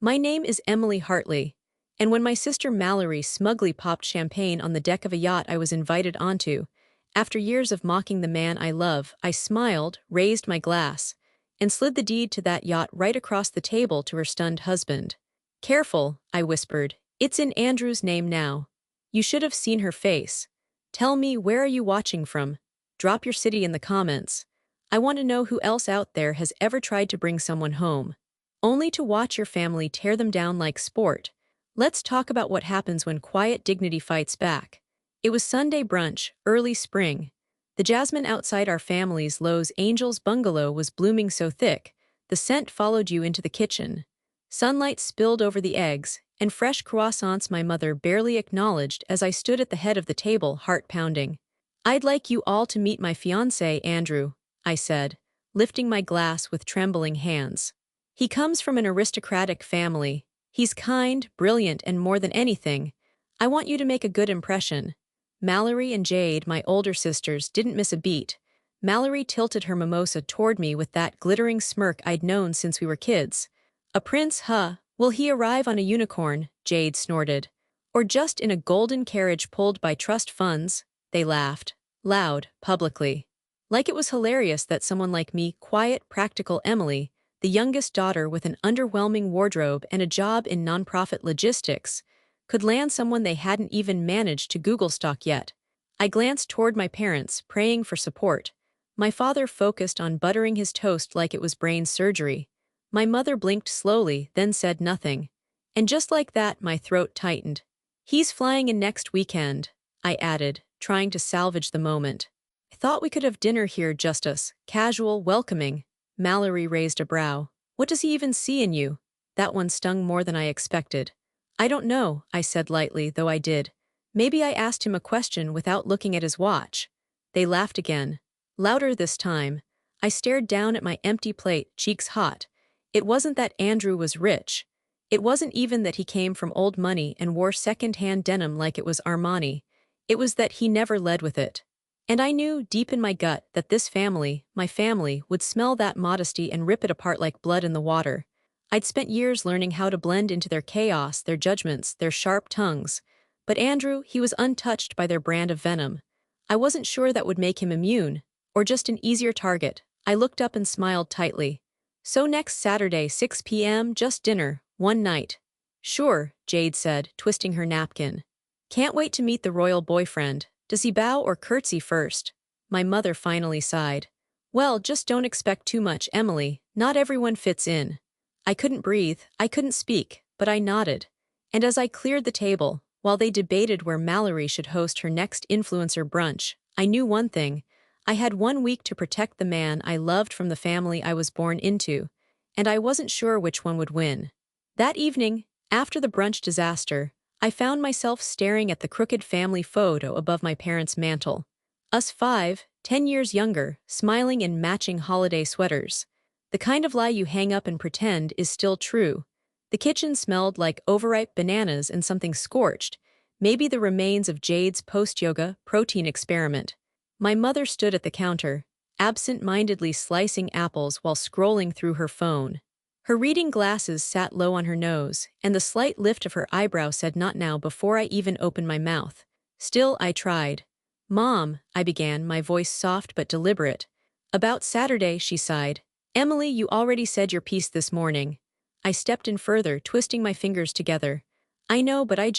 My name is Emily Hartley, and when my sister Mallory smugly popped champagne on the deck of a yacht I was invited onto, after years of mocking the man I love, I smiled, raised my glass, and slid the deed to that yacht right across the table to her stunned husband. "Careful," I whispered. "It's in Andrew's name now." You should have seen her face. "Tell me, where are you watching from? Drop your city in the comments. I want to know who else out there has ever tried to bring someone home, only to watch your family tear them down like sport." Let's talk about what happens when quiet dignity fights back. It was Sunday brunch, early spring. The jasmine outside our family's Lowe's Angels bungalow was blooming so thick, the scent followed you into the kitchen. Sunlight spilled over the eggs, and fresh croissants my mother barely acknowledged as I stood at the head of the table, heart pounding. "I'd like you all to meet my fiancé, Andrew," I said, lifting my glass with trembling hands. "He comes from an aristocratic family. He's kind, brilliant, and more than anything, I want you to make a good impression." Mallory and Jade, my older sisters, didn't miss a beat. Mallory tilted her mimosa toward me with that glittering smirk I'd known since we were kids. "A prince, huh? Will he arrive on a unicorn?" Jade snorted. "Or just in a golden carriage pulled by trust funds?" They laughed. Loud, publicly. Like it was hilarious that someone like me, quiet, practical Emily, the youngest daughter with an underwhelming wardrobe and a job in nonprofit logistics, could land someone they hadn't even managed to Google stalk yet. I glanced toward my parents, praying for support. My father focused on buttering his toast like it was brain surgery. My mother blinked slowly, then said nothing. And just like that, my throat tightened. "He's flying in next weekend," I added, trying to salvage the moment. "I thought we could have dinner here, just us, casual, welcoming." Mallory raised a brow. "What does he even see in you?" That one stung more than I expected. "I don't know," I said lightly, though I did. Maybe I asked him a question without looking at his watch. They laughed again. Louder this time. I stared down at my empty plate, cheeks hot. It wasn't that Andrew was rich. It wasn't even that he came from old money and wore second-hand denim like it was Armani. It was that he never led with it. And I knew, deep in my gut, that this family, my family, would smell that modesty and rip it apart like blood in the water. I'd spent years learning how to blend into their chaos, their judgments, their sharp tongues. But Andrew, he was untouched by their brand of venom. I wasn't sure that would make him immune, or just an easier target. I looked up and smiled tightly. "So next Saturday, 6 p.m., just dinner, one night." "Sure," Jade said, twisting her napkin. "Can't wait to meet the royal boyfriend. Does he bow or curtsy first?" My mother finally sighed. "Well, just don't expect too much, Emily. Not everyone fits in." I couldn't breathe, I couldn't speak, but I nodded. And as I cleared the table, while they debated where Mallory should host her next influencer brunch, I knew one thing. I had 1 week to protect the man I loved from the family I was born into, and I wasn't sure which one would win. That evening, after the brunch disaster, I found myself staring at the crooked family photo above my parents' mantel. Us 5, 10 years younger, smiling in matching holiday sweaters. The kind of lie you hang up and pretend is still true. The kitchen smelled like overripe bananas and something scorched, maybe the remains of Jade's post-yoga protein experiment. My mother stood at the counter, absent-mindedly slicing apples while scrolling through her phone. Her reading glasses sat low on her nose, and the slight lift of her eyebrow said "not now" before I even opened my mouth. Still, I tried. "Mom," I began, my voice soft but deliberate. "About Saturday," she sighed. "Emily, you already said your piece this morning." I stepped in further, twisting my fingers together. "I know, but I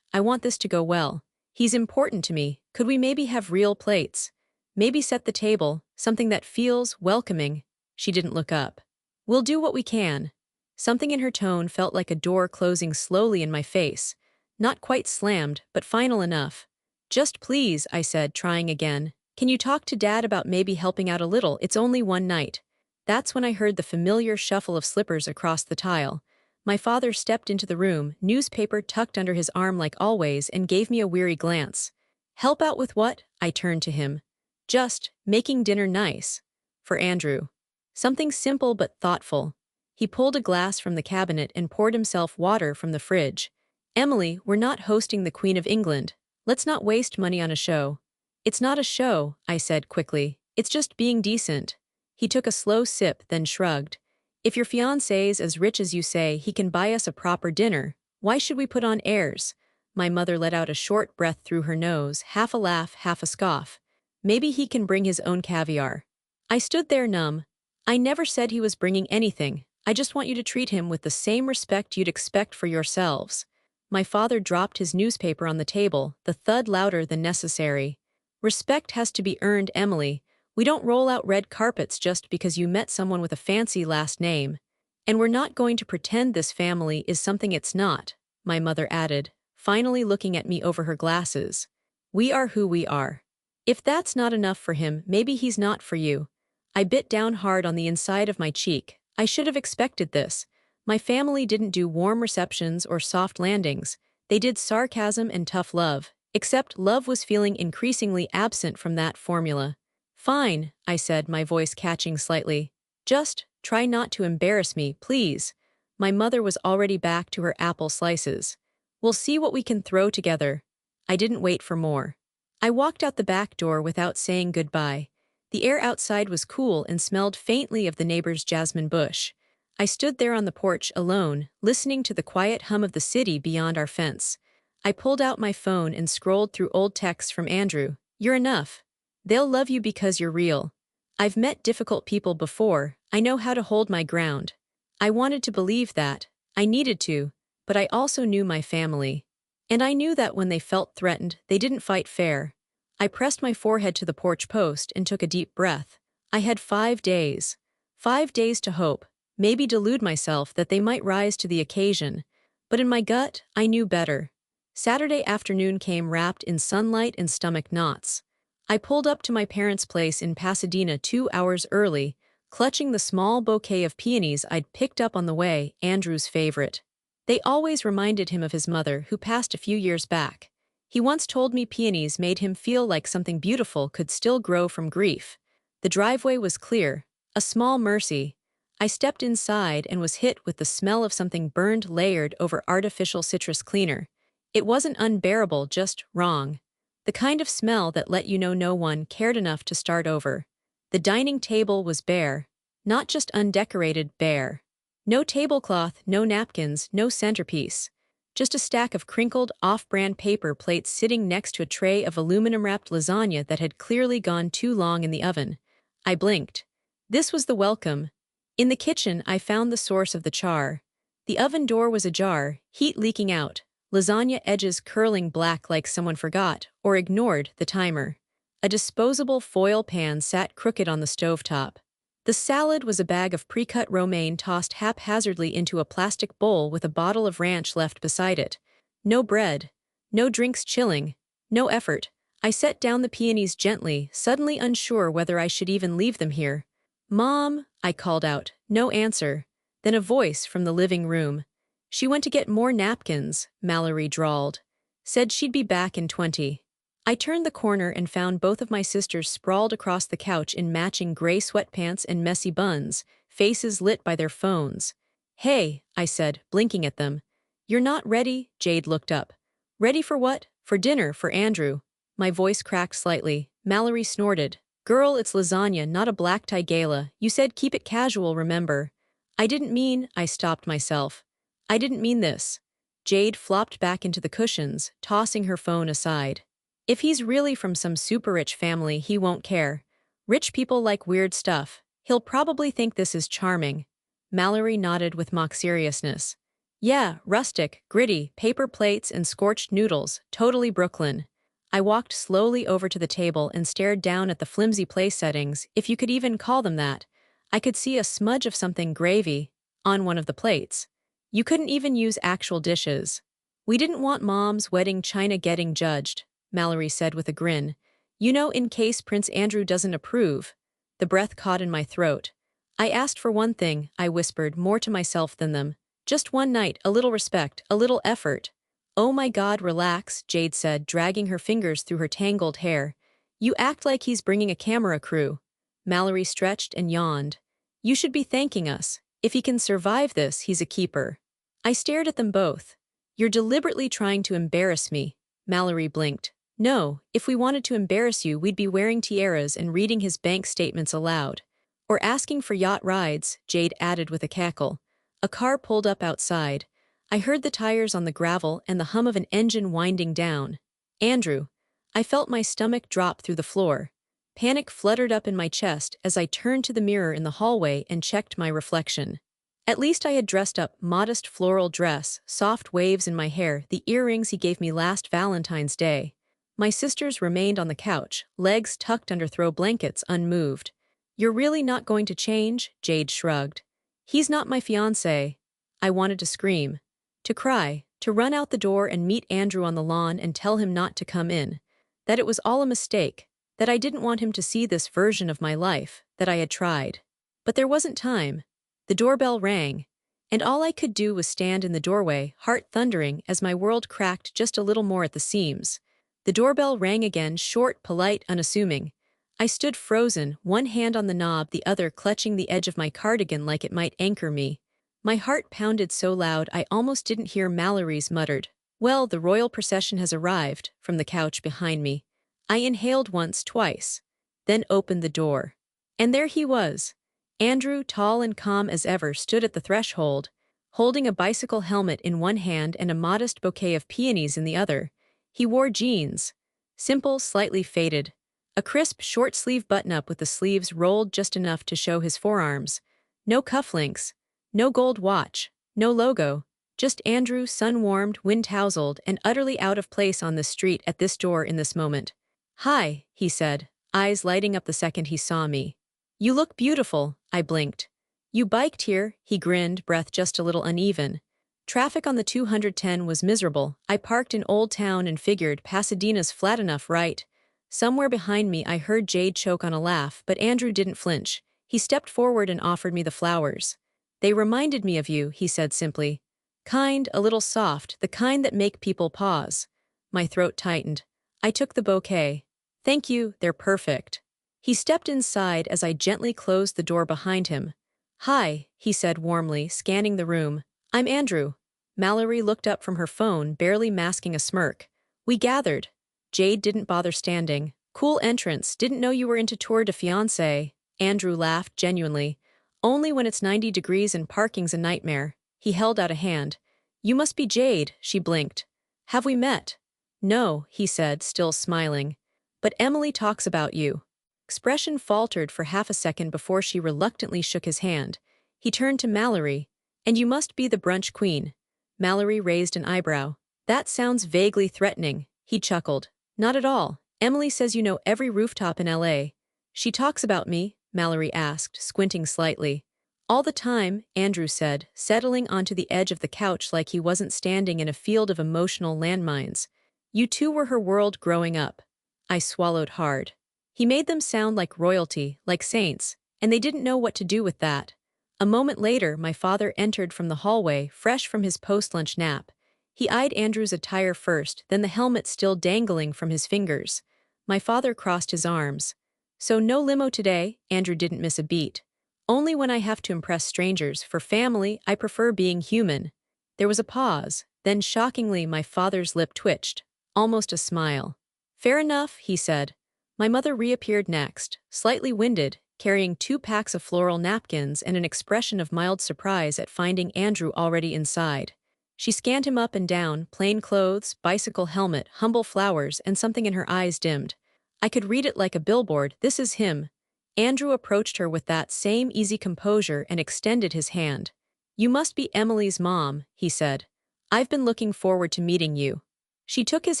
want this to go well. He's important to me. Could we maybe have real plates? Maybe set the table, something that feels welcoming." She didn't look up. "We'll do what we can." Something in her tone felt like a door closing slowly in my face. Not quite slammed, but final enough. "Just please," I said, trying again. "Can you talk to Dad about maybe helping out a little? It's only one night." That's when I heard the familiar shuffle of slippers across the tile. My father stepped into the room, newspaper tucked under his arm like always, and gave me a weary glance. "Help out with what?" I turned to him. "Just making dinner nice. For Andrew. Something simple but thoughtful." He pulled a glass from the cabinet and poured himself water from the fridge. "Emily, we're not hosting the Queen of England. Let's not waste money on a show." "It's not a show," I said quickly. "It's just being decent." He took a slow sip, then shrugged. If your fiancé's as rich as you say he can buy us a proper dinner, why should we put on airs? My mother let out a short breath through her nose, half a laugh, half a scoff. Maybe he can bring his own caviar. I stood there numb. I never said he was bringing anything. I just want you to treat him with the same respect you'd expect for yourselves. My father dropped his newspaper on the table, the thud louder than necessary. Respect has to be earned, Emily. We don't roll out red carpets just because you met someone with a fancy last name. And we're not going to pretend this family is something it's not, my mother added, finally looking at me over her glasses. We are who we are. If that's not enough for him, maybe he's not for you. I bit down hard on the inside of my cheek. I should have expected this. My family didn't do warm receptions or soft landings. They did sarcasm and tough love, except love was feeling increasingly absent from that formula. Fine, I said, my voice catching slightly. Just try not to embarrass me, please. My mother was already back to her apple slices. We'll see what we can throw together. I didn't wait for more. I walked out the back door without saying goodbye. The air outside was cool and smelled faintly of the neighbor's jasmine bush. I stood there on the porch alone, listening to the quiet hum of the city beyond our fence. I pulled out my phone and scrolled through old texts from Andrew. You're enough. They'll love you because you're real. I've met difficult people before. I know how to hold my ground. I wanted to believe that. I needed to. But I also knew my family. And I knew that when they felt threatened, they didn't fight fair. I pressed my forehead to the porch post and took a deep breath. I had 5 days. 5 days to hope, maybe delude myself that they might rise to the occasion. But in my gut, I knew better. Saturday afternoon came wrapped in sunlight and stomach knots. I pulled up to my parents' place in Pasadena 2 hours early, clutching the small bouquet of peonies I'd picked up on the way, Andrew's favorite. They always reminded him of his mother, who passed a few years back. He once told me peonies made him feel like something beautiful could still grow from grief. The driveway was clear, a small mercy. I stepped inside and was hit with the smell of something burned layered over artificial citrus cleaner. It wasn't unbearable, just wrong. The kind of smell that let you know no one cared enough to start over. The dining table was bare. Not just undecorated, bare. No tablecloth, no napkins, no centerpiece. Just a stack of crinkled, off-brand paper plates sitting next to a tray of aluminum-wrapped lasagna that had clearly gone too long in the oven. I blinked. This was the welcome. In the kitchen, I found the source of the char. The oven door was ajar, heat leaking out, lasagna edges curling black like someone forgot or ignored the timer. A disposable foil pan sat crooked on the stovetop. The salad was a bag of pre-cut romaine tossed haphazardly into a plastic bowl with a bottle of ranch left beside it. No bread. No drinks chilling. No effort. I set down the peonies gently, suddenly unsure whether I should even leave them here. "Mom," I called out. No answer. Then a voice from the living room. "She went to get more napkins," Mallory drawled. "Said she'd be back in 20. I turned the corner and found both of my sisters sprawled across the couch in matching gray sweatpants and messy buns, faces lit by their phones. "Hey," I said, blinking at them. "You're not ready?" Jade looked up. "Ready for what?" "For dinner, for Andrew." My voice cracked slightly. Mallory snorted. "Girl, it's lasagna, not a black tie gala. You said keep it casual, remember?" "I didn't mean," I stopped myself. "I didn't mean this." Jade flopped back into the cushions, tossing her phone aside. "If he's really from some super-rich family, he won't care. Rich people like weird stuff. He'll probably think this is charming." Mallory nodded with mock seriousness. "Yeah, rustic, gritty, paper plates and scorched noodles, totally Brooklyn." I walked slowly over to the table and stared down at the flimsy place settings, if you could even call them that. I could see a smudge of something gravy on one of the plates. You couldn't even use actual dishes. "We didn't want Mom's wedding china getting judged," Mallory said with a grin. "You know, in case Prince Andrew doesn't approve." The breath caught in my throat. "I asked for one thing," I whispered, more to myself than them. "Just one night, a little respect, a little effort." "Oh my God, relax," Jade said, dragging her fingers through her tangled hair. "You act like he's bringing a camera crew." Mallory stretched and yawned. "You should be thanking us. If he can survive this, he's a keeper." I stared at them both. "You're deliberately trying to embarrass me." Mallory blinked. "No, if we wanted to embarrass you, we'd be wearing tiaras and reading his bank statements aloud." Or asking for yacht rides, Jade added with a cackle. A car pulled up outside. I heard the tires on the gravel and the hum of an engine winding down. Andrew. I felt my stomach drop through the floor. Panic fluttered up in my chest as I turned to the mirror in the hallway and checked my reflection. At least I had dressed up, modest floral dress, soft waves in my hair, the earrings he gave me last Valentine's Day. My sisters remained on the couch, legs tucked under throw blankets, unmoved. You're really not going to change? Jade shrugged. He's not my fiancé. I wanted to scream. To cry, to run out the door and meet Andrew on the lawn and tell him not to come in. That it was all a mistake, that I didn't want him to see this version of my life, that I had tried. But there wasn't time. The doorbell rang, and all I could do was stand in the doorway, heart thundering as my world cracked just a little more at the seams. The doorbell rang again, short, polite, unassuming. I stood frozen, one hand on the knob, the other clutching the edge of my cardigan like it might anchor me. My heart pounded so loud I almost didn't hear Mallory's muttered, "Well, the royal procession has arrived," from the couch behind me. I inhaled once, twice, then opened the door. And there he was. Andrew, tall and calm as ever, stood at the threshold, holding a bicycle helmet in one hand and a modest bouquet of peonies in the other. He wore jeans. Simple, slightly faded. A crisp, short-sleeve button-up with the sleeves rolled just enough to show his forearms. No cufflinks. No gold watch. No logo. Just Andrew, sun-warmed, wind-tousled, and utterly out of place on this street at this door in this moment. "Hi," he said, eyes lighting up the second he saw me. "You look beautiful," I blinked. "You biked here," he grinned, breath just a little uneven. Traffic on the 210 was miserable. I parked in Old Town and figured Pasadena's flat enough, right? Somewhere behind me I heard Jade choke on a laugh, but Andrew didn't flinch. He stepped forward and offered me the flowers. "They reminded me of you," he said simply. "Kind, a little soft, the kind that make people pause." My throat tightened. I took the bouquet. "Thank you, they're perfect." He stepped inside as I gently closed the door behind him. "Hi," he said warmly, scanning the room. "I'm Andrew." Mallory looked up from her phone, barely masking a smirk. "We gathered." Jade didn't bother standing. "Cool entrance, didn't know you were into Tour de Fiancé." Andrew laughed, genuinely. "Only when it's 90 degrees and parking's a nightmare." He held out a hand. "You must be Jade," she blinked. "Have we met?" "No," he said, still smiling. "But Emily talks about you." Expression faltered for half a second before she reluctantly shook his hand. He turned to Mallory. "And you must be the brunch queen." Mallory raised an eyebrow. "That sounds vaguely threatening." He chuckled. "Not at all. Emily says you know every rooftop in LA. "She talks about me?" Mallory asked, squinting slightly. "All the time," Andrew said, settling onto the edge of the couch like he wasn't standing in a field of emotional landmines. "You two were her world growing up." I swallowed hard. He made them sound like royalty, like saints, and they didn't know what to do with that. A moment later, my father entered from the hallway, fresh from his post-lunch nap. He eyed Andrew's attire first, then the helmet still dangling from his fingers. My father crossed his arms. "So no limo today?" Andrew didn't miss a beat. "Only when I have to impress strangers. For family, I prefer being human." There was a pause. Then shockingly my father's lip twitched. Almost a smile. "Fair enough," he said. My mother reappeared next, slightly winded, carrying 2 packs of floral napkins and an expression of mild surprise at finding Andrew already inside. She scanned him up and down, plain clothes, bicycle helmet, humble flowers, and something in her eyes dimmed. I could read it like a billboard, "This is him." Andrew approached her with that same easy composure and extended his hand. "You must be Emily's mom," he said. "I've been looking forward to meeting you." She took his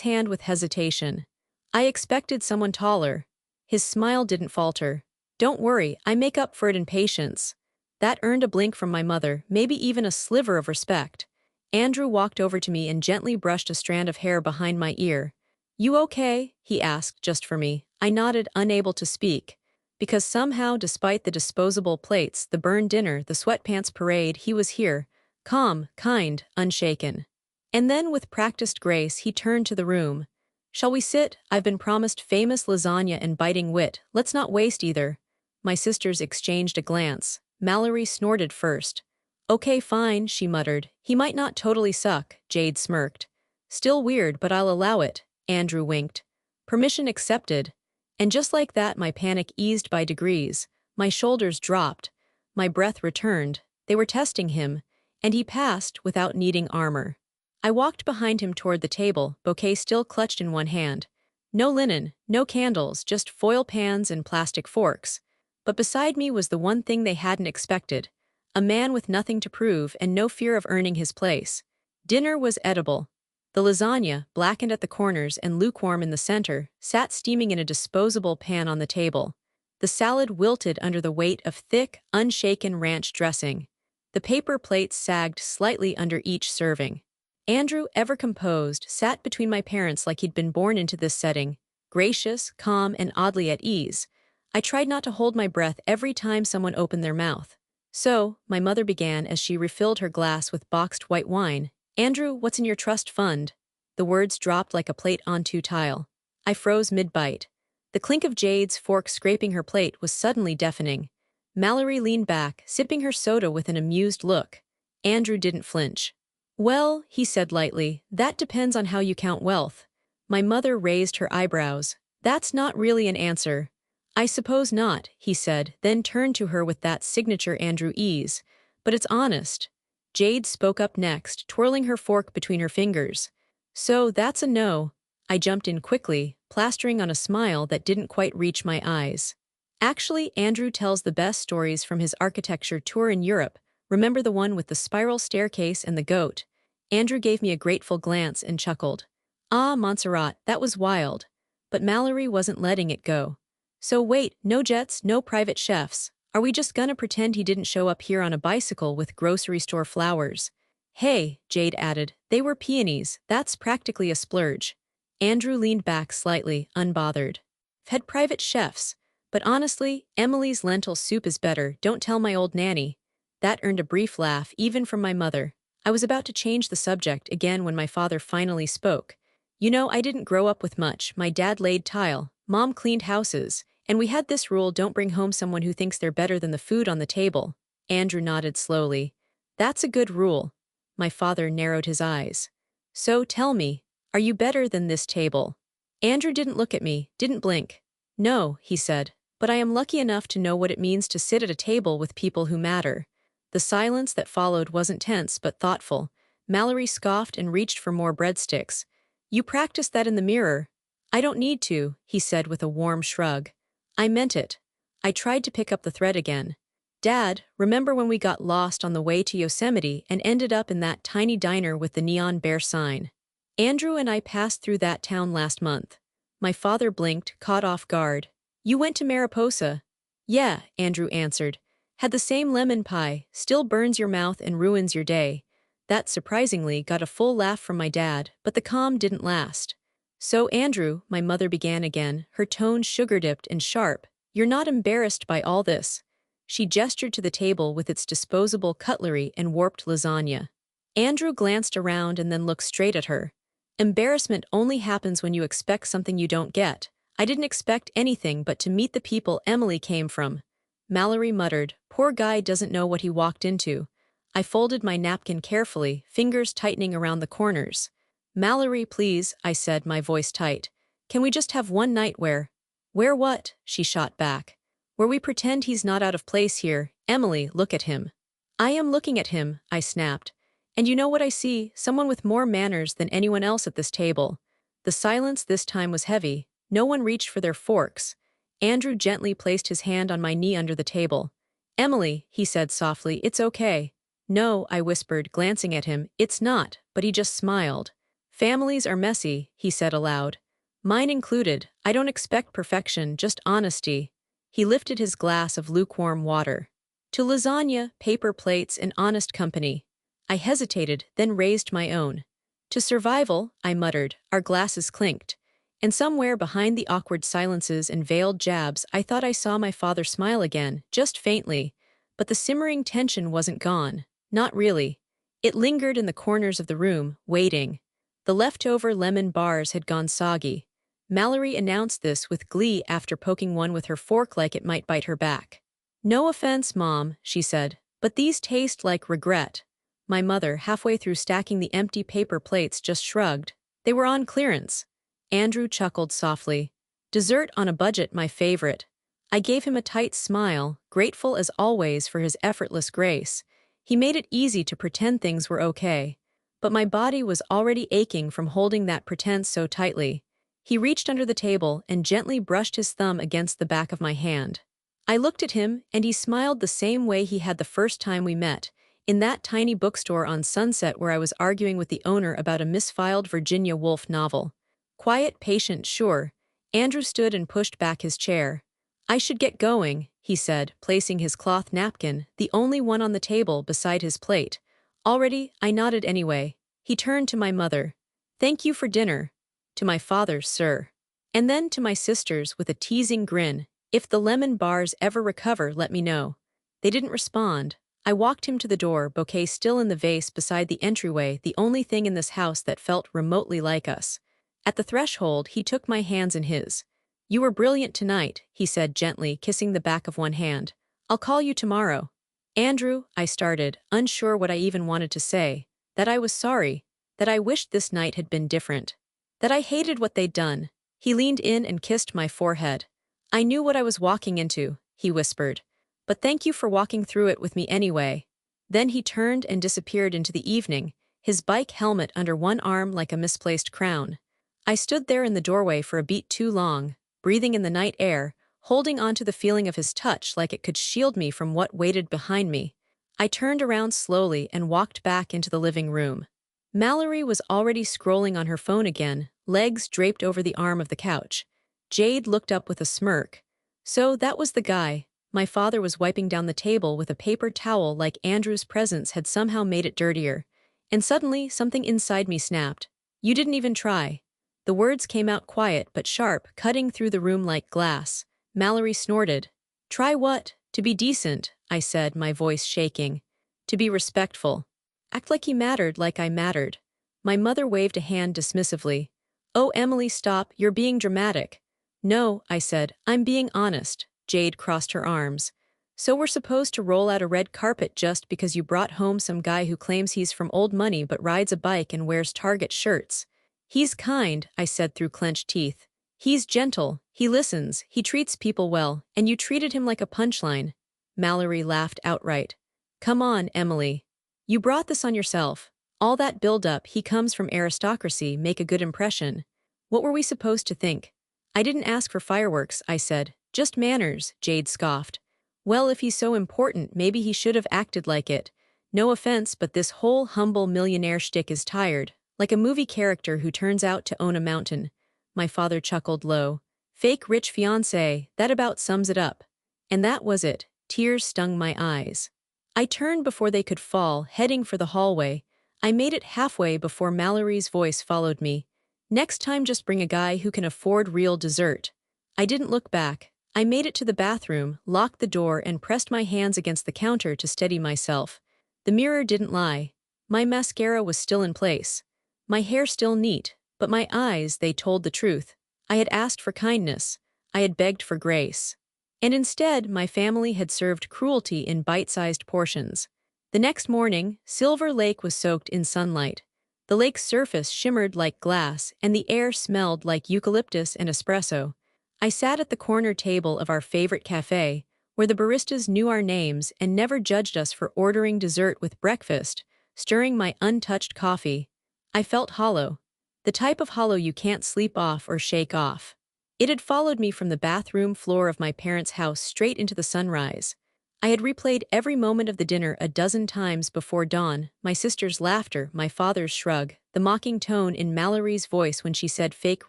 hand with hesitation. "I expected someone taller." His smile didn't falter. "Don't worry, I make up for it in patience." That earned a blink from my mother, maybe even a sliver of respect. Andrew walked over to me and gently brushed a strand of hair behind my ear. "You okay?" he asked, just for me. I nodded, unable to speak. Because somehow, despite the disposable plates, the burned dinner, the sweatpants parade, he was here. Calm, kind, unshaken. And then, with practiced grace, he turned to the room. "Shall we sit? I've been promised famous lasagna and biting wit. Let's not waste either." My sisters exchanged a glance. Mallory snorted first. "Okay, fine," she muttered. "He might not totally suck," Jade smirked. "Still weird, but I'll allow it," Andrew winked. Permission accepted. And just like that my panic eased by degrees. My shoulders dropped. My breath returned. They were testing him, and he passed without needing armor. I walked behind him toward the table, bouquet still clutched in one hand. No linen, no candles, just foil pans and plastic forks. But beside me was the one thing they hadn't expected. A man with nothing to prove and no fear of earning his place. Dinner was edible. The lasagna, blackened at the corners and lukewarm in the center, sat steaming in a disposable pan on the table. The salad wilted under the weight of thick, unshaken ranch dressing. The paper plates sagged slightly under each serving. Andrew, ever composed, sat between my parents like he'd been born into this setting, gracious, calm, and oddly at ease. I tried not to hold my breath every time someone opened their mouth. "So," my mother began as she refilled her glass with boxed white wine, "Andrew, what's in your trust fund?" The words dropped like a plate onto tile. I froze mid-bite. The clink of Jade's fork scraping her plate was suddenly deafening. Mallory leaned back, sipping her soda with an amused look. Andrew didn't flinch. "Well," he said lightly, "that depends on how you count wealth." My mother raised her eyebrows. "That's not really an answer." "I suppose not," he said, then turned to her with that signature Andrew ease. "But it's honest." Jade spoke up next, twirling her fork between her fingers. "So that's a no." I jumped in quickly, plastering on a smile that didn't quite reach my eyes. "Actually, Andrew tells the best stories from his architecture tour in Europe. Remember the one with the spiral staircase and the goat?" Andrew gave me a grateful glance and chuckled. "Ah, Montserrat, that was wild." But Mallory wasn't letting it go. "So wait, no jets, no private chefs. Are we just gonna pretend he didn't show up here on a bicycle with grocery store flowers?" "Hey," Jade added, "they were peonies, that's practically a splurge." Andrew leaned back slightly, unbothered. "Fed private chefs. But honestly, Emily's lentil soup is better, don't tell my old nanny." That earned a brief laugh, even from my mother. I was about to change the subject again when my father finally spoke. "You know, I didn't grow up with much. My dad laid tile, Mom cleaned houses, and we had this rule: don't bring home someone who thinks they're better than the food on the table." Andrew nodded slowly. "That's a good rule." My father narrowed his eyes. "So tell me, are you better than this table?" Andrew didn't look at me, didn't blink. "No," he said, "but I am lucky enough to know what it means to sit at a table with people who matter." The silence that followed wasn't tense but thoughtful. Mallory scoffed and reached for more breadsticks. "You practice that in the mirror." "I don't need to," he said with a warm shrug. "I meant it." I tried to pick up the thread again. "Dad, remember when we got lost on the way to Yosemite and ended up in that tiny diner with the neon bear sign?" "Andrew and I passed through that town last month." My father blinked, caught off guard. "You went to Mariposa?" "Yeah," Andrew answered. "Had the same lemon pie, still burns your mouth and ruins your day." That surprisingly got a full laugh from my dad, but the calm didn't last. "So Andrew," my mother began again, her tone sugar-dipped and sharp, "you're not embarrassed by all this?" She gestured to the table with its disposable cutlery and warped lasagna. Andrew glanced around and then looked straight at her. "Embarrassment only happens when you expect something you don't get. I didn't expect anything but to meet the people Emily came from." Mallory muttered, "Poor guy doesn't know what he walked into." I folded my napkin carefully, fingers tightening around the corners. "Mallory, please," I said, my voice tight. "Can we just have one night where—" "Where what?" she shot back. "Where we pretend he's not out of place here. Emily, look at him." "I am looking at him," I snapped. "And you know what I see? Someone with more manners than anyone else at this table." The silence this time was heavy. No one reached for their forks. Andrew gently placed his hand on my knee under the table. "Emily," he said softly, "it's okay." "No," I whispered, glancing at him, "it's not," but he just smiled. "Families are messy," he said aloud. "Mine included. I don't expect perfection, just honesty." He lifted his glass of lukewarm water. "To lasagna, paper plates, and honest company." I hesitated, then raised my own. "To survival," I muttered, our glasses clinked. And somewhere behind the awkward silences and veiled jabs, I thought I saw my father smile again, just faintly. But the simmering tension wasn't gone. Not really. It lingered in the corners of the room, waiting. The leftover lemon bars had gone soggy. Mallory announced this with glee after poking one with her fork like it might bite her back. "No offense, Mom," she said, "but these taste like regret." My mother, halfway through stacking the empty paper plates, just shrugged. "They were on clearance." Andrew chuckled softly. "Dessert on a budget, my favorite." I gave him a tight smile, grateful as always for his effortless grace. He made it easy to pretend things were okay. But my body was already aching from holding that pretense so tightly. He reached under the table and gently brushed his thumb against the back of my hand. I looked at him, and he smiled the same way he had the first time we met, in that tiny bookstore on Sunset where I was arguing with the owner about a misfiled Virginia Woolf novel. Quiet, patient, sure. Andrew stood and pushed back his chair. "I should get going," he said, placing his cloth napkin, the only one on the table, beside his plate. "Already?" I nodded anyway. He turned to my mother. "Thank you for dinner." "To my father, sir." And then to my sisters with a teasing grin. "If the lemon bars ever recover, let me know." They didn't respond. I walked him to the door, bouquet still in the vase beside the entryway, the only thing in this house that felt remotely like us. At the threshold, he took my hands in his. "You were brilliant tonight," he said gently, kissing the back of one hand. "I'll call you tomorrow." "Andrew," I started, unsure what I even wanted to say. That I was sorry. That I wished this night had been different. That I hated what they'd done. He leaned in and kissed my forehead. "I knew what I was walking into," he whispered. "But thank you for walking through it with me anyway." Then he turned and disappeared into the evening, his bike helmet under one arm like a misplaced crown. I stood there in the doorway for a beat too long, breathing in the night air, holding on to the feeling of his touch like it could shield me from what waited behind me. I turned around slowly and walked back into the living room. Mallory was already scrolling on her phone again, legs draped over the arm of the couch. Jade looked up with a smirk. So that was the guy. My father was wiping down the table with a paper towel like Andrew's presence had somehow made it dirtier. And suddenly, something inside me snapped. "You didn't even try." The words came out quiet but sharp, cutting through the room like glass. Mallory snorted. "Try what?" "To be decent," I said, my voice shaking. "To be respectful. Act like you mattered, like I mattered." My mother waved a hand dismissively. "Oh, Emily, stop, you're being dramatic." "No," I said, "I'm being honest." Jade crossed her arms. "So we're supposed to roll out a red carpet just because you brought home some guy who claims he's from old money but rides a bike and wears Target shirts?" "He's kind," I said through clenched teeth. "He's gentle, he listens, he treats people well, and you treated him like a punchline." Mallory laughed outright. "Come on, Emily. You brought this on yourself. All that build-up, he comes from aristocracy, make a good impression." What were we supposed to think? "I didn't ask for fireworks," I said. "Just manners," Jade scoffed. "Well, if he's so important, maybe he should have acted like it. No offense, but this whole humble millionaire shtick is tired. Like a movie character who turns out to own a mountain." My father chuckled low. "Fake rich fiancé, that about sums it up." And that was it. Tears stung my eyes. I turned before they could fall, heading for the hallway. I made it halfway before Mallory's voice followed me. "Next time just bring a guy who can afford real dessert." I didn't look back. I made it to the bathroom, locked the door, and pressed my hands against the counter to steady myself. The mirror didn't lie. My mascara was still in place. My hair still neat, but my eyes, they told the truth. I had asked for kindness. I had begged for grace. And instead, my family had served cruelty in bite-sized portions. The next morning, Silver Lake was soaked in sunlight. The lake's surface shimmered like glass, and the air smelled like eucalyptus and espresso. I sat at the corner table of our favorite cafe, where the baristas knew our names and never judged us for ordering dessert with breakfast, stirring my untouched coffee. I felt hollow. The type of hollow you can't sleep off or shake off. It had followed me from the bathroom floor of my parents' house straight into the sunrise. I had replayed every moment of the dinner a dozen times before dawn, my sister's laughter, my father's shrug, the mocking tone in Mallory's voice when she said fake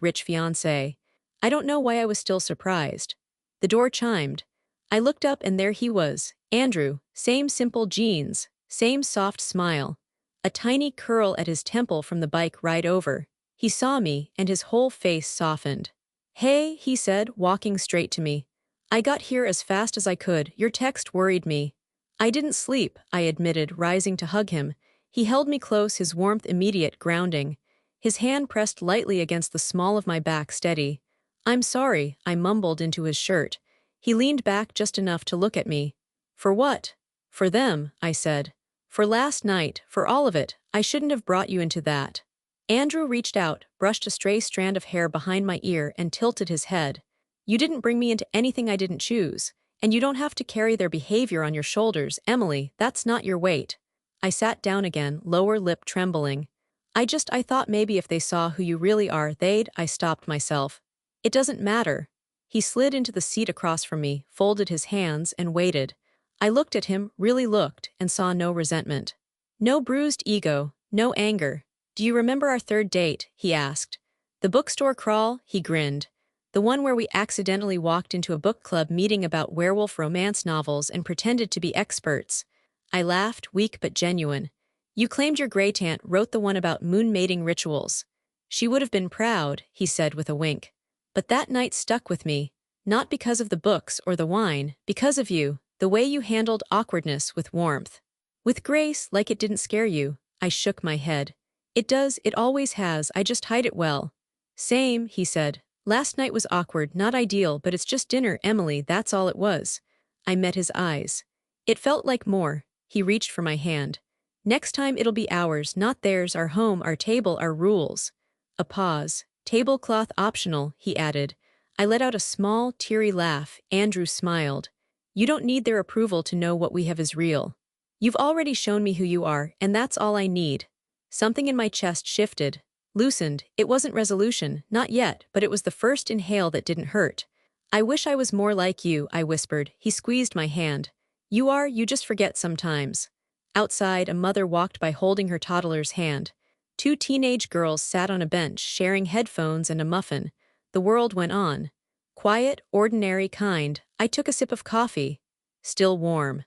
rich fiancé. I don't know why I was still surprised. The door chimed. I looked up and there he was, Andrew, same simple jeans, same soft smile. A tiny curl at his temple from the bike ride over. He saw me, and his whole face softened. "Hey," he said, walking straight to me. "I got here as fast as I could, your text worried me." "I didn't sleep," I admitted, rising to hug him. He held me close, his warmth immediate, grounding. His hand pressed lightly against the small of my back, steady. "I'm sorry," I mumbled into his shirt. He leaned back just enough to look at me. "For what?" "For them," I said. "For last night, for all of it. I shouldn't have brought you into that." Andrew reached out, brushed a stray strand of hair behind my ear, and tilted his head. You didn't bring me into anything I didn't choose, and you don't have to carry their behavior on your shoulders, Emily, that's not your weight. I sat down again, lower lip trembling. I thought maybe if they saw who you really are, I stopped myself. It doesn't matter. He slid into the seat across from me, folded his hands, and waited. I looked at him, really looked, and saw no resentment. No bruised ego, no anger. Do you remember our third date? He asked. The bookstore crawl? He grinned. The one where we accidentally walked into a book club meeting about werewolf romance novels and pretended to be experts. I laughed, weak but genuine. You claimed your great aunt wrote the one about moon mating rituals. She would have been proud, he said with a wink. But that night stuck with me, not because of the books or the wine, because of you, the way you handled awkwardness with warmth. With grace, like it didn't scare you. I shook my head. It does, it always has, I just hide it well. Same, he said. Last night was awkward, not ideal, but it's just dinner, Emily, that's all it was. I met his eyes. It felt like more. He reached for my hand. Next time it'll be ours, not theirs, our home, our table, our rules. A pause. Tablecloth optional, he added. I let out a small, teary laugh. Andrew smiled. You don't need their approval to know what we have is real. You've already shown me who you are, and that's all I need. Something in my chest shifted. Loosened. It wasn't resolution, not yet, but it was the first inhale that didn't hurt. I wish I was more like you, I whispered. He squeezed my hand. You are, you just forget sometimes. Outside, a mother walked by holding her toddler's hand. Two teenage girls sat on a bench, sharing headphones and a muffin. The world went on. Quiet, ordinary, kind. I took a sip of coffee. Still warm.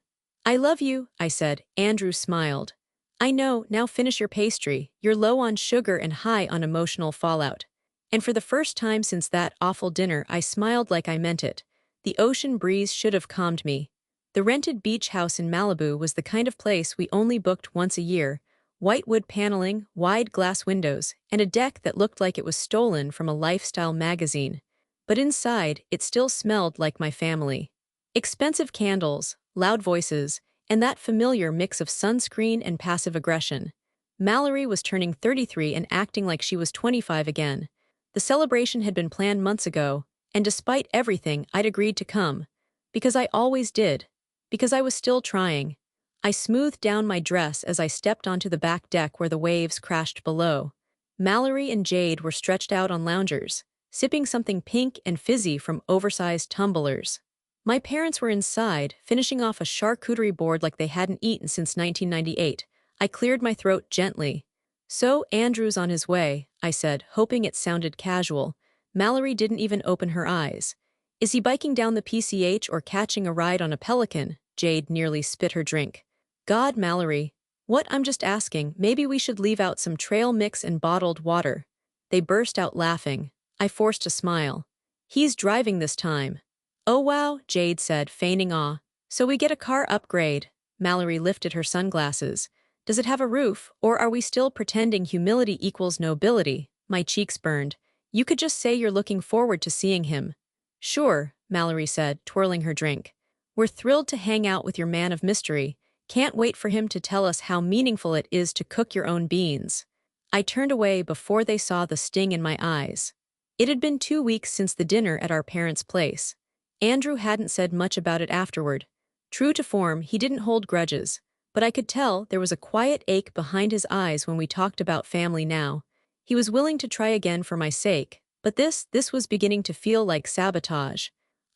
I love you, I said. Andrew smiled. I know, now finish your pastry. You're low on sugar and high on emotional fallout. And for the first time since that awful dinner, I smiled like I meant it. The ocean breeze should have calmed me. The rented beach house in Malibu was the kind of place we only booked once a year. White wood paneling, wide glass windows, and a deck that looked like it was stolen from a lifestyle magazine. But inside, it still smelled like my family. Expensive candles, loud voices, and that familiar mix of sunscreen and passive aggression. Mallory was turning 33 and acting like she was 25 again. The celebration had been planned months ago, and despite everything, I'd agreed to come. Because I always did. Because I was still trying. I smoothed down my dress as I stepped onto the back deck where the waves crashed below. Mallory and Jade were stretched out on loungers, sipping something pink and fizzy from oversized tumblers. My parents were inside, finishing off a charcuterie board like they hadn't eaten since 1998. I cleared my throat gently. So, Andrew's on his way, I said, hoping it sounded casual. Mallory didn't even open her eyes. Is he biking down the PCH or catching a ride on a pelican? Jade nearly spit her drink. God, Mallory. What? I'm just asking. Maybe we should leave out some trail mix and bottled water. They burst out laughing. I forced a smile. He's driving this time. Oh wow, Jade said, feigning awe. So we get a car upgrade. Mallory lifted her sunglasses. Does it have a roof, or are we still pretending humility equals nobility? My cheeks burned. You could just say you're looking forward to seeing him. Sure, Mallory said, twirling her drink. We're thrilled to hang out with your man of mystery. Can't wait for him to tell us how meaningful it is to cook your own beans. I turned away before they saw the sting in my eyes. It had been 2 weeks since the dinner at our parents' place. Andrew hadn't said much about it afterward. True to form, he didn't hold grudges, but I could tell there was a quiet ache behind his eyes when we talked about family now. He was willing to try again for my sake, but this was beginning to feel like sabotage.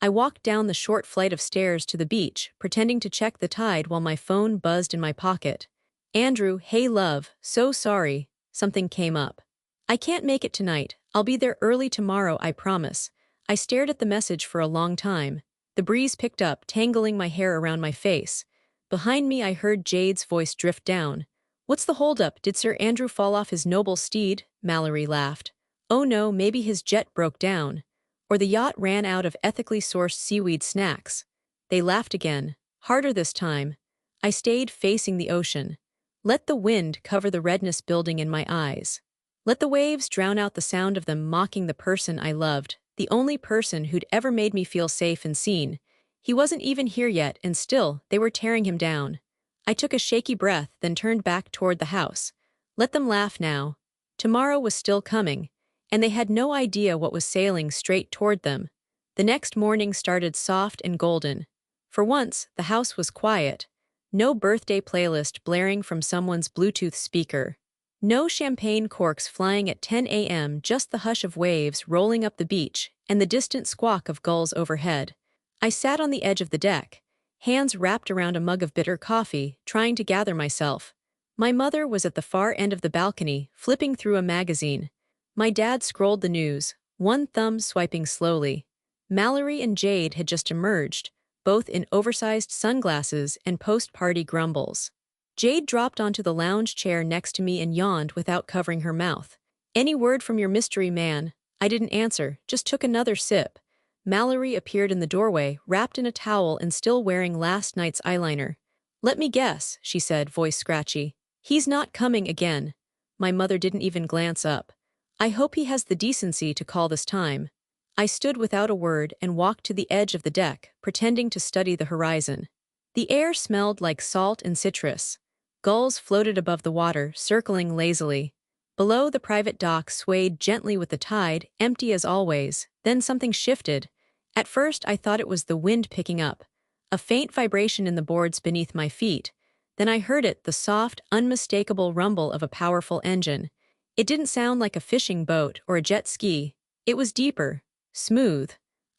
I walked down the short flight of stairs to the beach, pretending to check the tide while my phone buzzed in my pocket. Andrew, hey love, so sorry, something came up. I can't make it tonight, I'll be there early tomorrow, I promise. I stared at the message for a long time. The breeze picked up, tangling my hair around my face. Behind me I heard Jade's voice drift down. What's the holdup? Did Sir Andrew fall off his noble steed? Mallory laughed. Oh no, maybe his jet broke down. Or the yacht ran out of ethically sourced seaweed snacks. They laughed again, harder this time. I stayed facing the ocean. Let the wind cover the redness building in my eyes. Let the waves drown out the sound of them mocking the person I loved. The only person who'd ever made me feel safe and seen. He wasn't even here yet, and still, they were tearing him down. I took a shaky breath, then turned back toward the house. Let them laugh now. Tomorrow was still coming, and they had no idea what was sailing straight toward them. The next morning started soft and golden. For once, the house was quiet. No birthday playlist blaring from someone's Bluetooth speaker. No champagne corks flying at 10 a.m., just the hush of waves rolling up the beach and the distant squawk of gulls overhead. I sat on the edge of the deck, hands wrapped around a mug of bitter coffee, trying to gather myself. My mother was at the far end of the balcony, flipping through a magazine. My dad scrolled the news, one thumb swiping slowly. Mallory and Jade had just emerged, both in oversized sunglasses and post-party grumbles. Jade dropped onto the lounge chair next to me and yawned without covering her mouth. "Any word from your mystery man?" I didn't answer, just took another sip. Mallory appeared in the doorway, wrapped in a towel and still wearing last night's eyeliner. "Let me guess," she said, voice scratchy. "He's not coming again." My mother didn't even glance up. "I hope he has the decency to call this time." I stood without a word and walked to the edge of the deck, pretending to study the horizon. The air smelled like salt and citrus. Gulls floated above the water, circling lazily. Below, the private dock swayed gently with the tide, empty as always. Then something shifted. At first, I thought it was the wind picking up. A faint vibration in the boards beneath my feet. Then I heard it, the soft, unmistakable rumble of a powerful engine. It didn't sound like a fishing boat or a jet ski. It was deeper, smooth.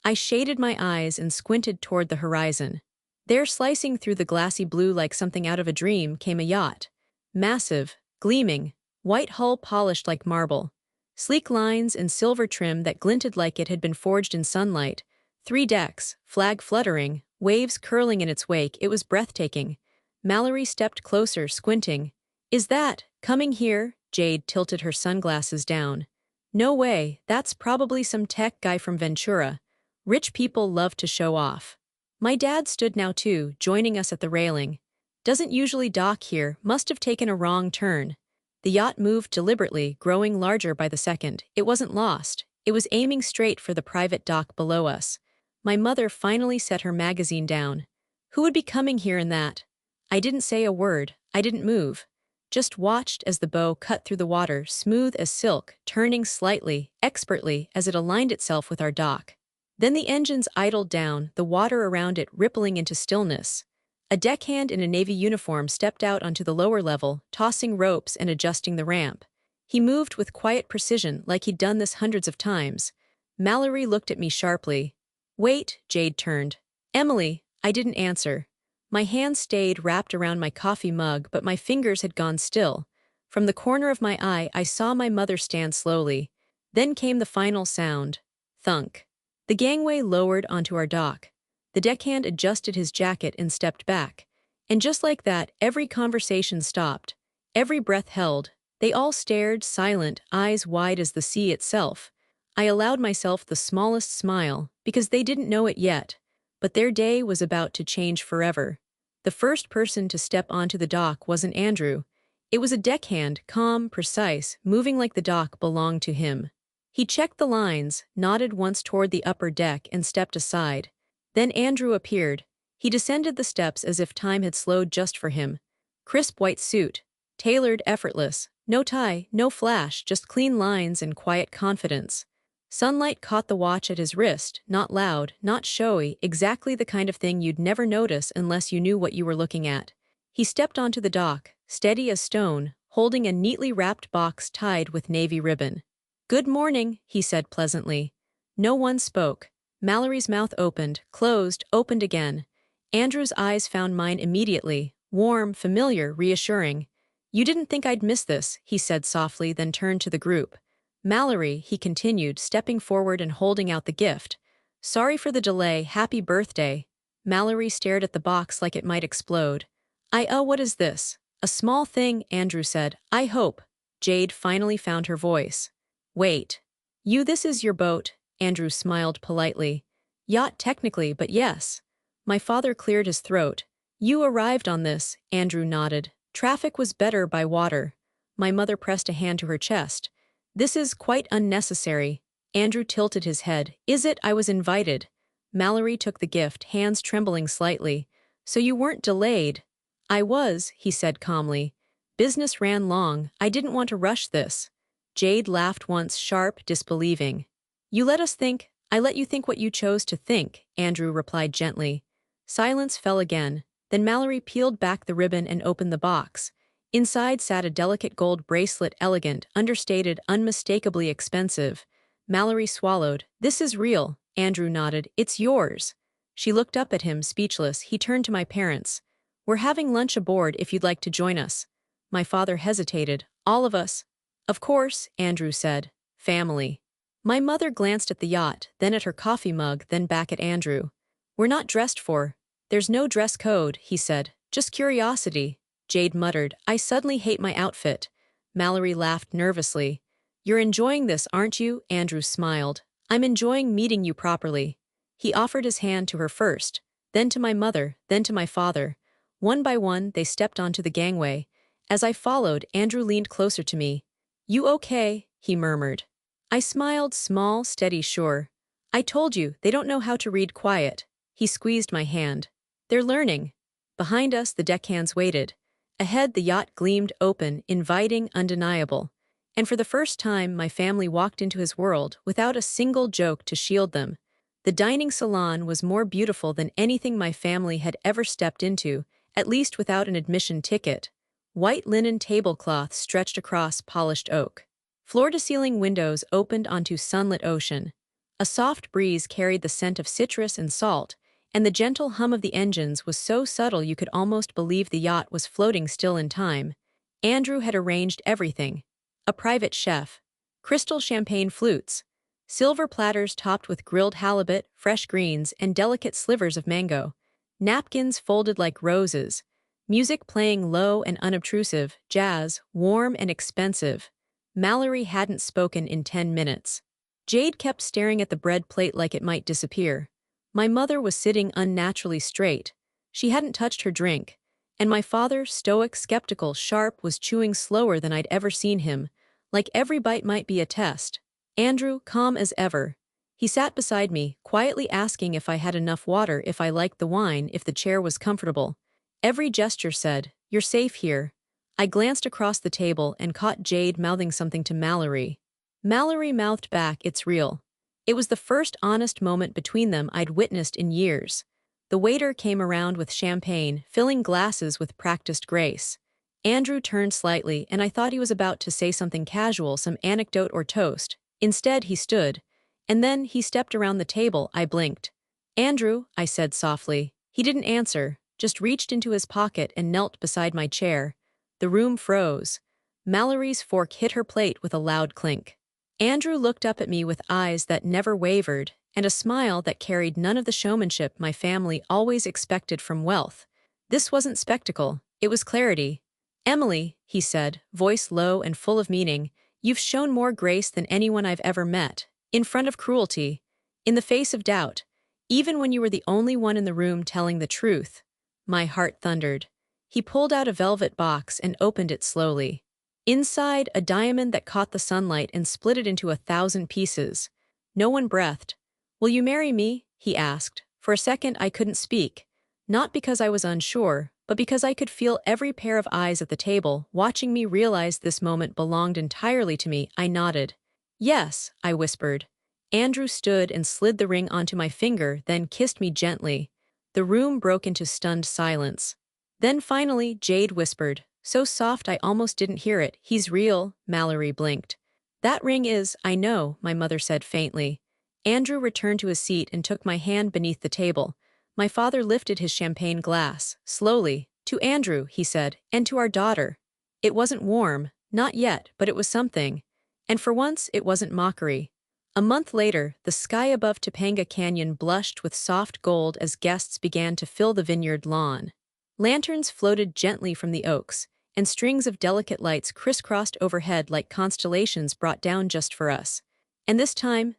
I shaded my eyes and squinted toward the horizon. There, slicing through the glassy blue like something out of a dream, came a yacht. Massive, gleaming, white hull polished like marble. Sleek lines and silver trim that glinted like it had been forged in sunlight. 3 decks, flag fluttering, waves curling in its wake. It was breathtaking. Mallory stepped closer, squinting. "Is that coming here?" Jade tilted her sunglasses down. "No way, that's probably some tech guy from Ventura. Rich people love to show off." My dad stood now too, joining us at the railing. "Doesn't usually dock here, must have taken a wrong turn." The yacht moved deliberately, growing larger by the second. It wasn't lost. It was aiming straight for the private dock below us. My mother finally set her magazine down. "Who would be coming here in that?" I didn't say a word. I didn't move. Just watched as the bow cut through the water, smooth as silk, turning slightly, expertly, as it aligned itself with our dock. Then the engines idled down, the water around it rippling into stillness. A deckhand in a Navy uniform stepped out onto the lower level, tossing ropes and adjusting the ramp. He moved with quiet precision, like he'd done this hundreds of times. Mallory looked at me sharply. "Wait," Jade turned. "Emily," I didn't answer. My hand stayed wrapped around my coffee mug, but my fingers had gone still. From the corner of my eye, I saw my mother stand slowly. Then came the final sound. Thunk. The gangway lowered onto our dock. The deckhand adjusted his jacket and stepped back. And just like that, every conversation stopped. Every breath held. They all stared, silent, eyes wide as the sea itself. I allowed myself the smallest smile, because they didn't know it yet. But their day was about to change forever. The first person to step onto the dock wasn't Andrew. It was a deckhand, calm, precise, moving like the dock belonged to him. He checked the lines, nodded once toward the upper deck and stepped aside. Then Andrew appeared. He descended the steps as if time had slowed just for him. Crisp white suit, tailored, effortless, no tie, no flash, just clean lines and quiet confidence. Sunlight caught the watch at his wrist, not loud, not showy, exactly the kind of thing you'd never notice unless you knew what you were looking at. He stepped onto the dock, steady as stone, holding a neatly wrapped box tied with navy ribbon. "Good morning," he said pleasantly. No one spoke. Mallory's mouth opened, closed, opened again. Andrew's eyes found mine immediately, warm, familiar, reassuring. "You didn't think I'd miss this," he said softly, then turned to the group. "Mallory," he continued, stepping forward and holding out the gift. "Sorry for the delay, happy birthday." Mallory stared at the box like it might explode. What is this?" "A small thing," Andrew said. "I hope." Jade finally found her voice. "Wait. This is your boat?" Andrew smiled politely. "Yacht technically, but yes." My father cleared his throat. "You arrived on this," Andrew nodded. "Traffic was better by water." My mother pressed a hand to her chest. "This is quite unnecessary." Andrew tilted his head. "Is it? I was invited." Mallory took the gift, hands trembling slightly. "So you weren't delayed?" "I was," he said calmly. "Business ran long. I didn't want to rush this." Jade laughed once, sharp, disbelieving. "You let us think." I let you think what you chose to think, Andrew replied gently. Silence fell again. Then Mallory peeled back the ribbon and opened the box. Inside sat a delicate gold bracelet, elegant, understated, unmistakably expensive. Mallory swallowed. This is real, Andrew nodded. It's yours. She looked up at him, speechless. He turned to my parents. We're having lunch aboard if you'd like to join us. My father hesitated. All of us? Of course, Andrew said. Family. My mother glanced at the yacht, then at her coffee mug, then back at Andrew. We're not dressed for. There's no dress code, he said. Just curiosity. Jade muttered. I suddenly hate my outfit. Mallory laughed nervously. You're enjoying this, aren't you? Andrew smiled. I'm enjoying meeting you properly. He offered his hand to her first, then to my mother, then to my father. One by one, they stepped onto the gangway. As I followed, Andrew leaned closer to me. You okay? He murmured. I smiled, small, steady, sure. I told you, they don't know how to read quiet. He squeezed my hand. They're learning. Behind us, the deckhands waited. Ahead, the yacht gleamed open, inviting, undeniable. And for the first time, my family walked into his world without a single joke to shield them. The dining salon was more beautiful than anything my family had ever stepped into, at least without an admission ticket. White linen tablecloths stretched across polished oak. Floor-to-ceiling windows opened onto sunlit ocean. A soft breeze carried the scent of citrus and salt, and the gentle hum of the engines was so subtle you could almost believe the yacht was floating still in time. Andrew had arranged everything. A private chef, crystal champagne flutes, silver platters topped with grilled halibut, fresh greens, and delicate slivers of mango, napkins folded like roses, music playing low and unobtrusive, jazz, warm and expensive. Mallory hadn't spoken in 10 minutes. Jade kept staring at the bread plate like it might disappear. My mother was sitting unnaturally straight. She hadn't touched her drink. And my father, stoic, skeptical, sharp, was chewing slower than I'd ever seen him, like every bite might be a test. Andrew, calm as ever. He sat beside me, quietly asking if I had enough water, if I liked the wine, if the chair was comfortable. Every gesture said, "You're safe here." I glanced across the table and caught Jade mouthing something to Mallory. Mallory mouthed back, "It's real." It was the first honest moment between them I'd witnessed in years. The waiter came around with champagne, filling glasses with practiced grace. Andrew turned slightly, and I thought he was about to say something casual, some anecdote or toast. Instead, he stood. And then he stepped around the table. I blinked. "Andrew," I said softly. He didn't answer, just reached into his pocket and knelt beside my chair. The room froze. Mallory's fork hit her plate with a loud clink. Andrew looked up at me with eyes that never wavered, and a smile that carried none of the showmanship my family always expected from wealth. This wasn't spectacle, it was clarity. "Emily," he said, voice low and full of meaning, "you've shown more grace than anyone I've ever met. In front of cruelty. In the face of doubt. Even when you were the only one in the room telling the truth." My heart thundered. He pulled out a velvet box and opened it slowly. Inside, a diamond that caught the sunlight and split it into 1,000 pieces. No one breathed. "Will you marry me?" he asked. For a second, I couldn't speak. Not because I was unsure, but because I could feel every pair of eyes at the table, watching me realize this moment belonged entirely to me. I nodded. "Yes," I whispered. Andrew stood and slid the ring onto my finger, then kissed me gently. The room broke into stunned silence. Then finally, Jade whispered, so soft I almost didn't hear it, "He's real." Mallory blinked. "That ring is, I know," my mother said faintly. Andrew returned to his seat and took my hand beneath the table. My father lifted his champagne glass, slowly. "To Andrew," he said, "and to our daughter." It wasn't warm, not yet, but it was something. And for once, it wasn't mockery. A month later, the sky above Topanga Canyon blushed with soft gold as guests began to fill the vineyard lawn. Lanterns floated gently from the oaks, and strings of delicate lights crisscrossed overhead like constellations brought down just for us. And this time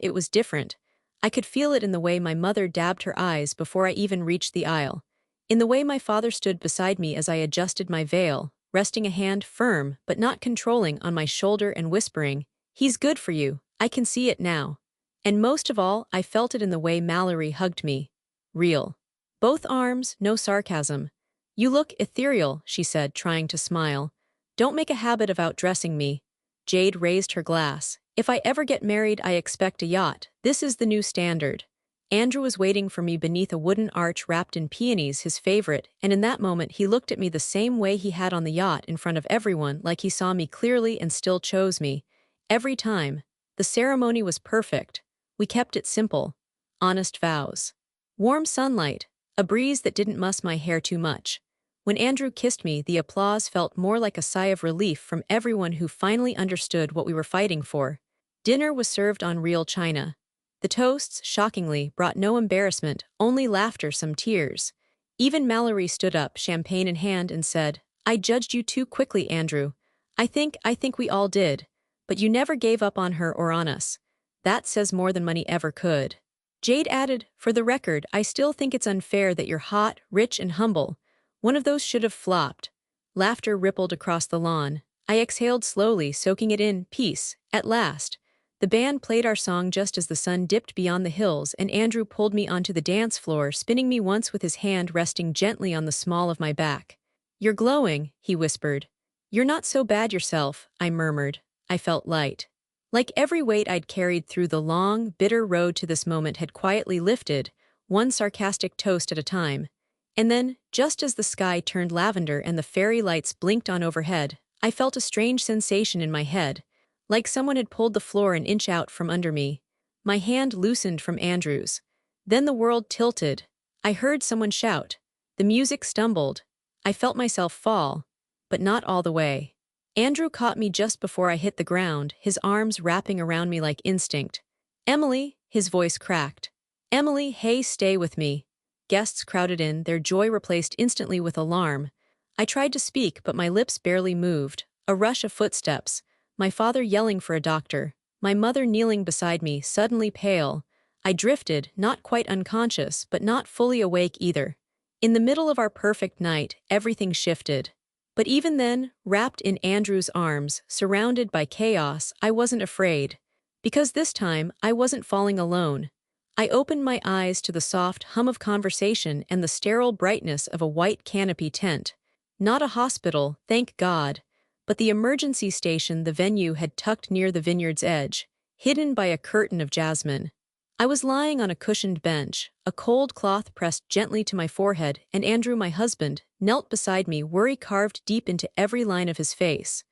it was different. I could feel it in the way my mother dabbed her eyes before I even reached the aisle, in the way my father stood beside me as I adjusted my veil, resting a hand firm but not controlling on my shoulder and whispering, "He's good for you, I can see it now." And most of all, I felt it in the way Mallory hugged me. Real. Both arms, no sarcasm. "You look ethereal," she said, trying to smile. "Don't make a habit of outdressing me." Jade raised her glass. If I ever get married, I expect a yacht. This is the new standard. Andrew was waiting for me beneath a wooden arch wrapped in peonies, his favorite, and in that moment he looked at me the same way he had on the yacht in front of everyone, like he saw me clearly and still chose me. Every time. The ceremony was perfect. We kept it simple. Honest vows. Warm sunlight. A breeze that didn't muss my hair too much. When Andrew kissed me, the applause felt more like a sigh of relief from everyone who finally understood what we were fighting for. Dinner was served on real china. The toasts, shockingly, brought no embarrassment, only laughter, some tears. Even Mallory stood up, champagne in hand, and said, "I judged you too quickly, Andrew. I think we all did. But you never gave up on her or on us. That says more than money ever could." Jade added, "For the record, I still think it's unfair that you're hot, rich, and humble. One of those should have flopped." Laughter rippled across the lawn. I exhaled slowly, soaking it in. Peace, at last. The band played our song just as the sun dipped beyond the hills, and Andrew pulled me onto the dance floor, spinning me once with his hand resting gently on the small of my back. "You're glowing," he whispered. "You're not so bad yourself," I murmured. I felt light. Like every weight I'd carried through the long, bitter road to this moment had quietly lifted, one sarcastic toast at a time. And then, just as the sky turned lavender and the fairy lights blinked on overhead, I felt a strange sensation in my head, like someone had pulled the floor an inch out from under me. My hand loosened from Andrew's. Then the world tilted. I heard someone shout. The music stumbled. I felt myself fall, but not all the way. Andrew caught me just before I hit the ground, his arms wrapping around me like instinct. "Emily," his voice cracked. "Emily, hey, stay with me." Guests crowded in, their joy replaced instantly with alarm. I tried to speak, but my lips barely moved. A rush of footsteps. My father yelling for a doctor. My mother kneeling beside me, suddenly pale. I drifted, not quite unconscious, but not fully awake either. In the middle of our perfect night, everything shifted. But even then, wrapped in Andrew's arms, surrounded by chaos, I wasn't afraid. Because this time, I wasn't falling alone. I opened my eyes to the soft hum of conversation and the sterile brightness of a white canopy tent. Not a hospital, thank God, but the emergency station the venue had tucked near the vineyard's edge, hidden by a curtain of jasmine. I was lying on a cushioned bench, a cold cloth pressed gently to my forehead, and Andrew, my husband, knelt beside me, worry carved deep into every line of his face.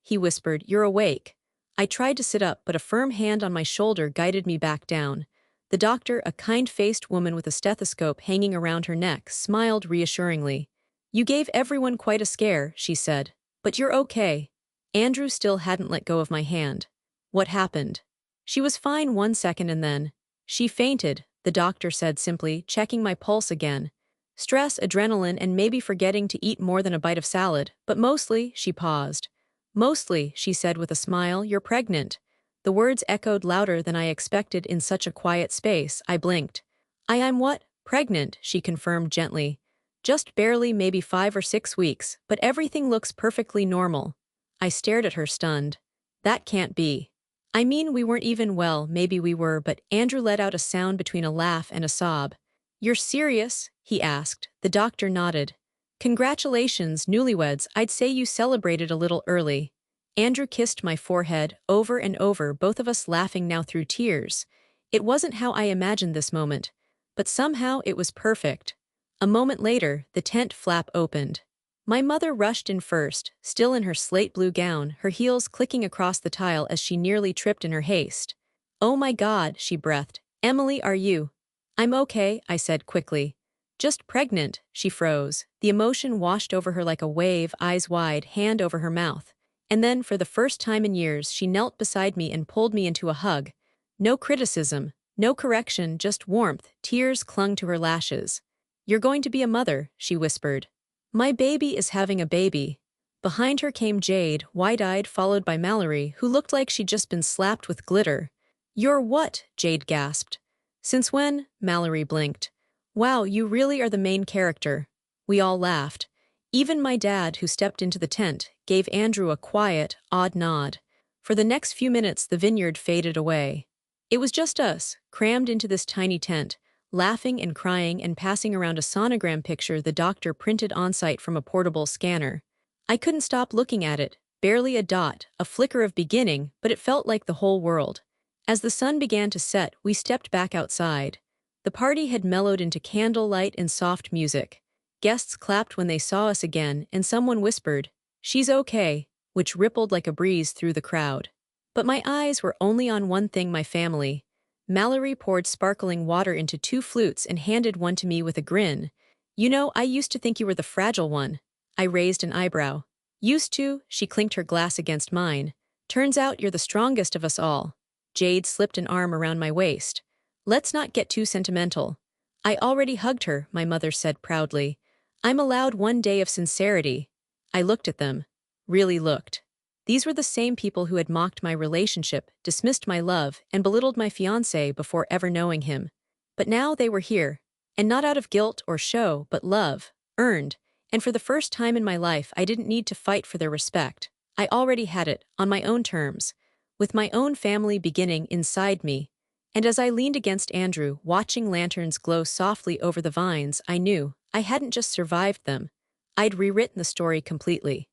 He whispered, "You're awake." I tried to sit up, but a firm hand on my shoulder guided me back down. The doctor, a kind-faced woman with a stethoscope hanging around her neck, smiled reassuringly. "You gave everyone quite a scare," she said. "But you're okay." Andrew still hadn't let go of my hand. "What happened?" "She was fine 1 second and then she fainted," the doctor said simply, checking my pulse again. "Stress, adrenaline, and maybe forgetting to eat more than a bite of salad, but mostly," she paused. "Mostly," she said with a smile, "you're pregnant." The words echoed louder than I expected in such a quiet space. I blinked. I'm what? Pregnant," she confirmed gently. "Just barely, maybe 5 or 6 weeks, but everything looks perfectly normal." I stared at her, stunned. "That can't be." "I mean, we weren't even, well, maybe we were," but Andrew let out a sound between a laugh and a sob. "You're serious?" he asked. The doctor nodded. "Congratulations, newlyweds. I'd say you celebrated a little early." Andrew kissed my forehead, over and over, both of us laughing now through tears. It wasn't how I imagined this moment, but somehow it was perfect. A moment later, the tent flap opened. My mother rushed in first, still in her slate blue gown, her heels clicking across the tile as she nearly tripped in her haste. "Oh my God," she breathed. "Emily, are you?" "I'm okay," I said quickly. "Just pregnant," she froze. The emotion washed over her like a wave, eyes wide, hand over her mouth. And then, for the first time in years, she knelt beside me and pulled me into a hug. No criticism, no correction, just warmth. Tears clung to her lashes. "You're going to be a mother," she whispered. "My baby is having a baby." Behind her came Jade, wide-eyed, followed by Mallory, who looked like she'd just been slapped with glitter. "You're what?" Jade gasped. "Since when?" Mallory blinked. "Wow, you really are the main character." We all laughed. Even my dad, who stepped into the tent, gave Andrew a quiet, odd nod. For the next few minutes, the vineyard faded away. It was just us, crammed into this tiny tent, laughing and crying and passing around a sonogram picture the doctor printed on-site from a portable scanner. I couldn't stop looking at it. barely a dot, a flicker of beginning, but it felt like the whole world. As the sun began to set, we stepped back outside. The party had mellowed into candlelight and soft music. Guests clapped when they saw us again, and someone whispered, "She's okay," which rippled like a breeze through the crowd. But my eyes were only on one thing: my family. Mallory poured sparkling water into 2 flutes and handed one to me with a grin. "You know, I used to think you were the fragile one." I raised an eyebrow. "Used to?" She clinked her glass against mine. "Turns out you're the strongest of us all." Jade slipped an arm around my waist. "Let's not get too sentimental." "I already hugged her," my mother said proudly. "I'm allowed one day of sincerity." I looked at them. Really looked. These were the same people who had mocked my relationship, dismissed my love, and belittled my fiancé before ever knowing him. But now they were here. And not out of guilt or show, but love. Earned. And for the first time in my life, I didn't need to fight for their respect. I already had it, on my own terms, with my own family beginning inside me. And as I leaned against Andrew, watching lanterns glow softly over the vines, I knew I hadn't just survived them. I'd rewritten the story completely.